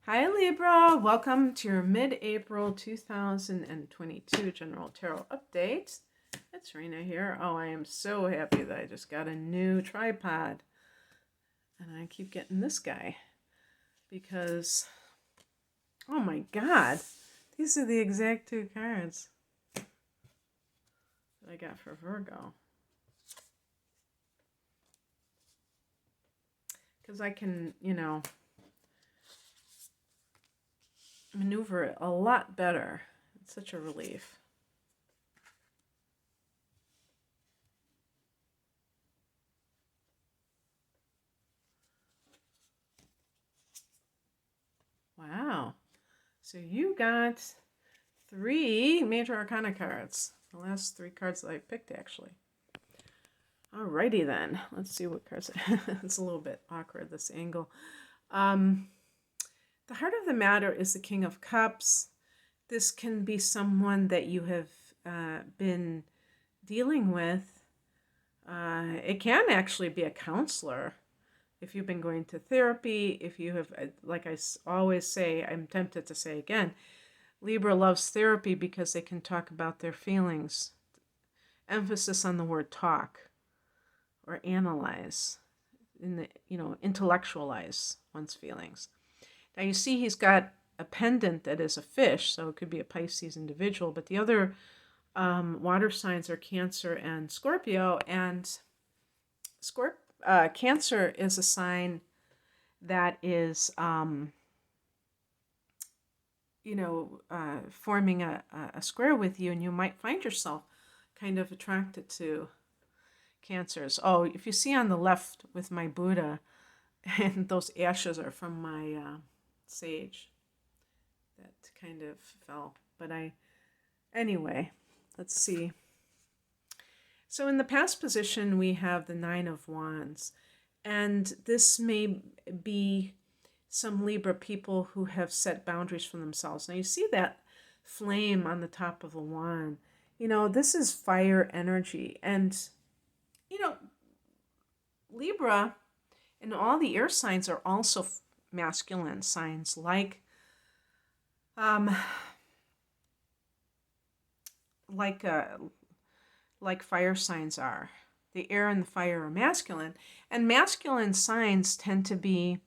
Hi Libra, welcome to your mid-April 2022 General Tarot Update. It's Rena here. Oh, I am so happy that I just got a new tripod. And I keep getting this guy because, oh my god, these are the exact two cards that I got for Virgo. Because I can, maneuver it a lot better. It's such a relief. Wow. So you got 3 major arcana cards. The last 3 cards that I picked, actually. Alrighty then. Let's see what cards. It's a little bit awkward, this angle. The heart of the matter is the King of Cups. This can be someone that you have been dealing with. It can actually be a counselor. If you've been going to therapy, if you have, like I always say, I'm tempted to say again, Libra loves therapy because they can talk about their feelings. Emphasis on the word talk or analyze, intellectualize one's feelings. Now you see he's got a pendant that is a fish, so it could be a Pisces individual, but the other water signs are Cancer and Scorpio, and Cancer is a sign that is forming a square with you, and you might find yourself kind of attracted to Cancers. Oh, if you see on the left with my Buddha, and those ashes are from my sage that kind of fell. But anyway, let's see. So in the past position, we have the Nine of Wands, and this may be some Libra people who have set boundaries for themselves. Now you see that flame on the top of the wand. This is fire energy. And, Libra and all the air signs are also masculine signs, like fire signs are. The air and the fire are masculine, and masculine signs tend to be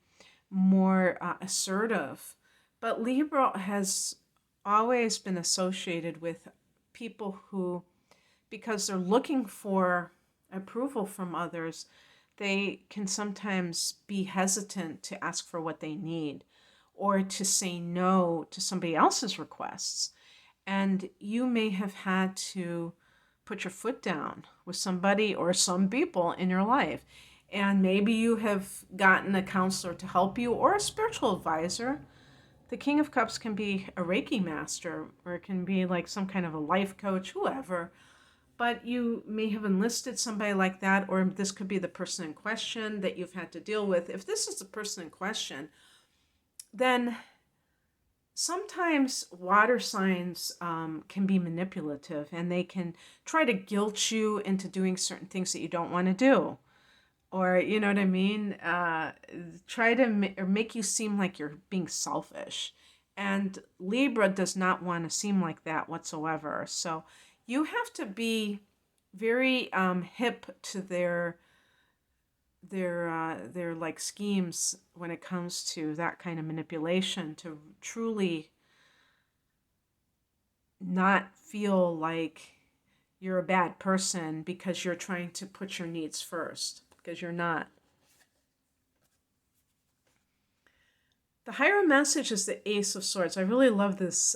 more assertive. But Libra has always been associated with people who, because they're looking for approval from others, they can sometimes be hesitant to ask for what they need or to say no to somebody else's requests. And you may have had to put your foot down with somebody or some people in your life. And maybe you have gotten a counselor to help you or a spiritual advisor. The King of Cups can be a Reiki master, or it can be like some kind of a life coach, whoever. But you may have enlisted somebody like that, or this could be the person in question that you've had to deal with. If this is the person in question, then sometimes water signs can be manipulative, and they can try to guilt you into doing certain things that you don't want to do. Or, you know what I mean? Try to or make you seem like you're being selfish. And Libra does not want to seem like that whatsoever. So you have to be very hip to their like schemes when it comes to that kind of manipulation, to truly not feel like you're a bad person because you're trying to put your needs first, because you're not. The higher message is the Ace of Swords. I really love this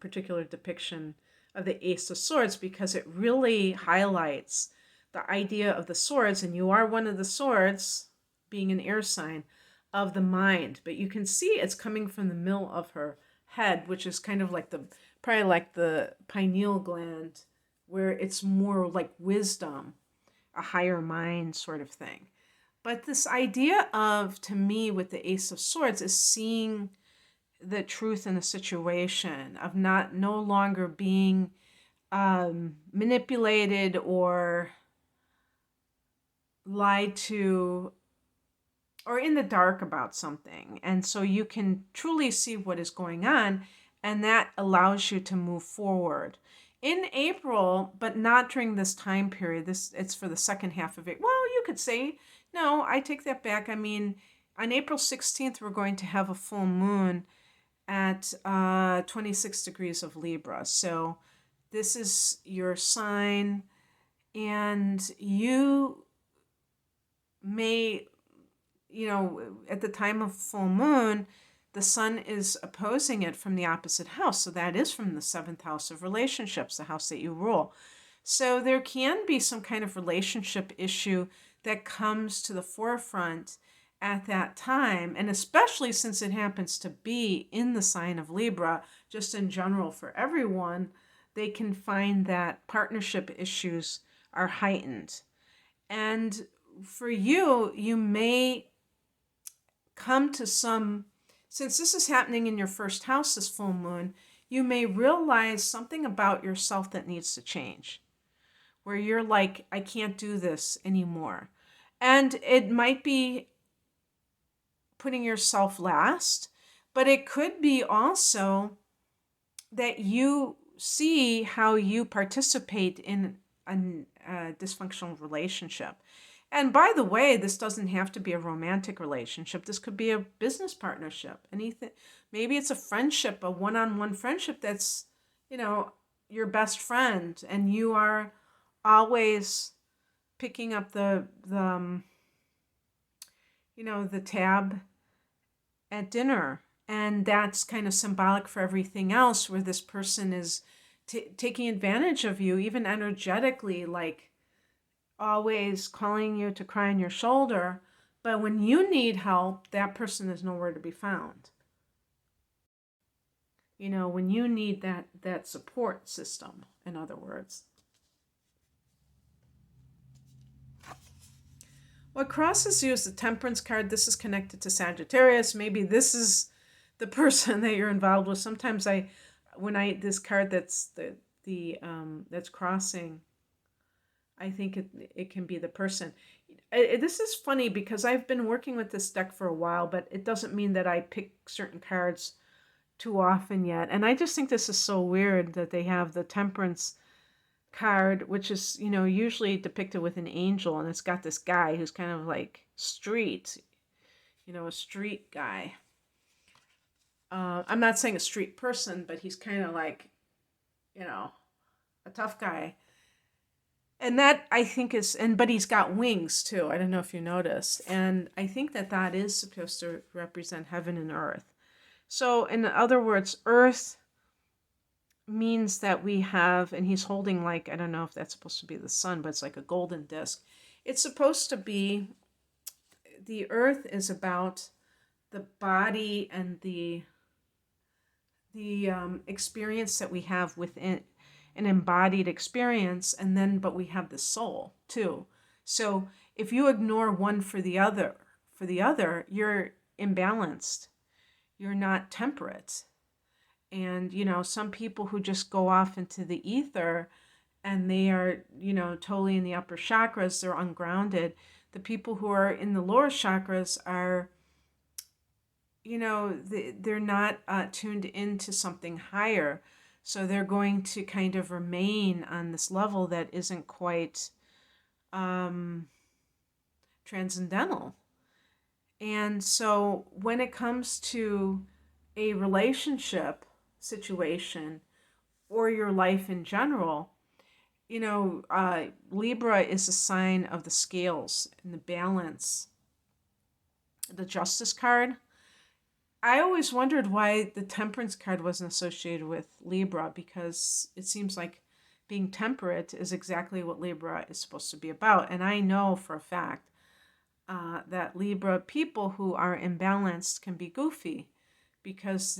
particular depiction of the Ace of Swords because it really highlights the idea of the swords, and you are one of the swords, being an air sign, of the mind. But you can see it's coming from the middle of her head, which is kind of like probably like the pineal gland, where it's more like wisdom, a higher mind sort of thing. But this idea of, to me, with the Ace of Swords, is seeing the truth in a situation, of no longer being manipulated or lied to or in the dark about something. And so you can truly see what is going on, and that allows you to move forward. In April, but not during this time period, it's for the second half of it. Well, you could say, no, I take that back. I mean, on April 16th, we're going to have a full moon at 26 degrees of Libra. So this is your sign, and you may, at the time of full moon, the sun is opposing it from the opposite house. So that is from the seventh house of relationships, the house that you rule. So there can be some kind of relationship issue that comes to the forefront at that time. And especially since it happens to be in the sign of Libra, just in general for everyone, they can find that partnership issues are heightened. And for you, you may come to some, since this is happening in your first house, this full moon, you may realize something about yourself that needs to change, where you're like, I can't do this anymore. And it might be putting yourself last, but it could be also that you see how you participate in a dysfunctional relationship. And by the way, this doesn't have to be a romantic relationship. This could be a business partnership. Anything, maybe it's a friendship, a one-on-one friendship that's, your best friend, and you are always picking up the tab at dinner. And that's kind of symbolic for everything else, where this person is taking advantage of you, even energetically, like always calling you to cry on your shoulder. But when you need help, that person is nowhere to be found. When you need that support system, in other words. What crosses you is the Temperance card. This is connected to Sagittarius. Maybe this is the person that you're involved with. Sometimes this card that's that's crossing, I think it can be the person. This is funny because I've been working with this deck for a while, but it doesn't mean that I pick certain cards too often yet. And I just think this is so weird that they have the Temperance card, which is, usually depicted with an angel, and it's got this guy who's kind of like street, a street guy. I'm not saying a street person, but he's kind of like, a tough guy. And that, I think, but he's got wings too. I don't know if you noticed. And I think that is supposed to represent heaven and earth. So in other words, earth means that we have, and he's holding, like, I don't know if that's supposed to be the sun, but it's like a golden disc. It's supposed to be, the earth is about the body and the experience that we have within an embodied experience, but we have the soul too. So if you ignore one for the other, you're imbalanced. You're not temperate. And, some people who just go off into the ether and they are, totally in the upper chakras, they're ungrounded. The people who are in the lower chakras are, they're not tuned into something higher. So they're going to kind of remain on this level that isn't quite transcendental. And so when it comes to a relationship situation or your life in general, Libra is a sign of the scales and the balance. The Justice card. I always wondered why the Temperance card wasn't associated with Libra, because it seems like being temperate is exactly what Libra is supposed to be about. And I know for a fact that Libra people who are imbalanced can be goofy, because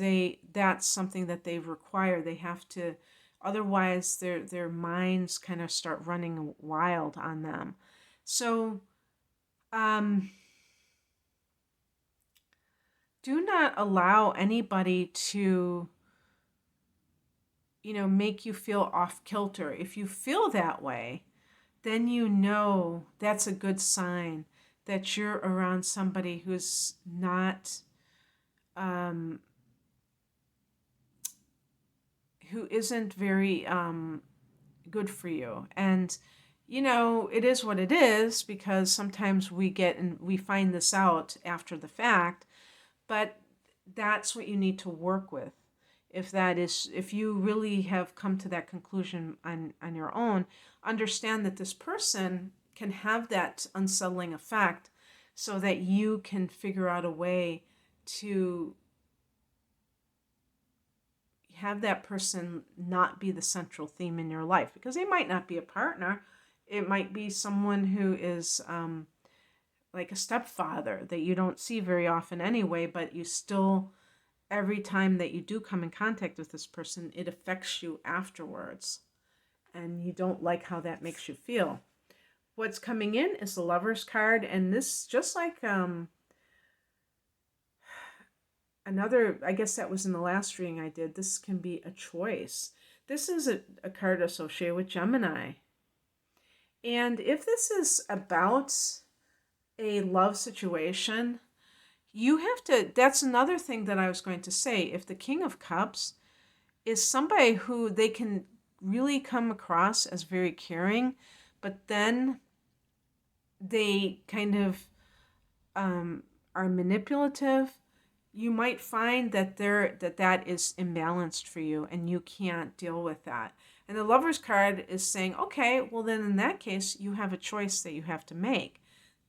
that's something that they require. They have to, otherwise their minds kind of start running wild on them. So do not allow anybody to, make you feel off kilter. If you feel that way, then that's a good sign that you're around somebody who's not, who isn't very good for you. And, it is what it is, because sometimes we find this out after the fact, but that's what you need to work with. If you really have come to that conclusion on your own, understand that this person can have that unsettling effect, so that you can figure out a way to have that person not be the central theme in your life, because they might not be a partner. It might be someone who is like a stepfather that you don't see very often anyway, but you still, every time that you do come in contact with this person, it affects you afterwards, and you don't like how that makes you feel. What's coming in is the Lover's card, and this, just like another, I guess that was in the last reading I did, this can be a choice. This is a card associated with Gemini. And if this is about a love situation, you have to, that's another thing that I was going to say. If the King of Cups is somebody who they can really come across as very caring, but then they kind of are manipulative, you might find that that is imbalanced for you, and you can't deal with that. And the Lover's card is saying, okay, well then in that case, you have a choice that you have to make.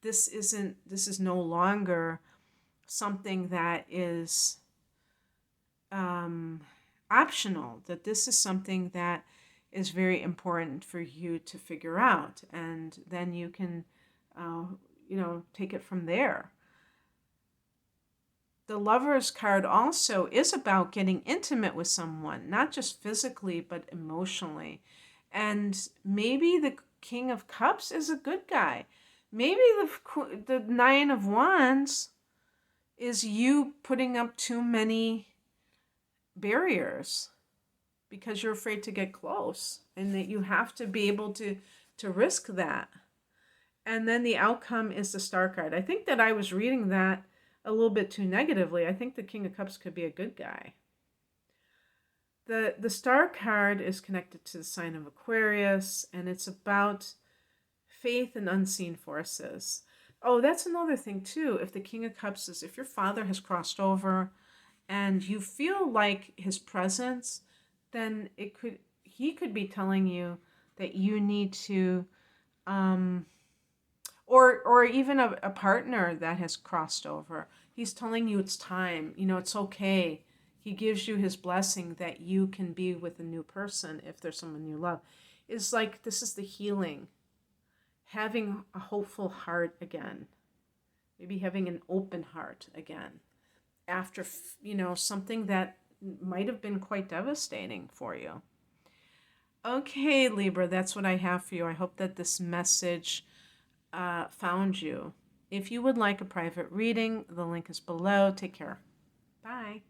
This is no longer something that is optional, that this is something that is very important for you to figure out. And then you can, take it from there. The Lover's card also is about getting intimate with someone, not just physically, but emotionally. And maybe the King of Cups is a good guy. Maybe the Nine of Wands is you putting up too many barriers because you're afraid to get close, and that you have to be able to risk that. And then the outcome is the Star card. I think that I was reading that a little bit too negatively. I think the King of Cups could be a good guy. The Star card is connected to the sign of Aquarius, and it's about faith and unseen forces. Oh, that's another thing too. If the King of Cups is, if your father has crossed over and you feel like his presence, then he could be telling you that you need to, or even a partner that has crossed over. He's telling you it's time, it's okay. He gives you his blessing that you can be with a new person if there's someone you love. It's like, this is the healing. Having a hopeful heart again. Maybe having an open heart again. After, something that might have been quite devastating for you. Okay, Libra, that's what I have for you. I hope that this message found you. If you would like a private reading, the link is below. Take care. Bye.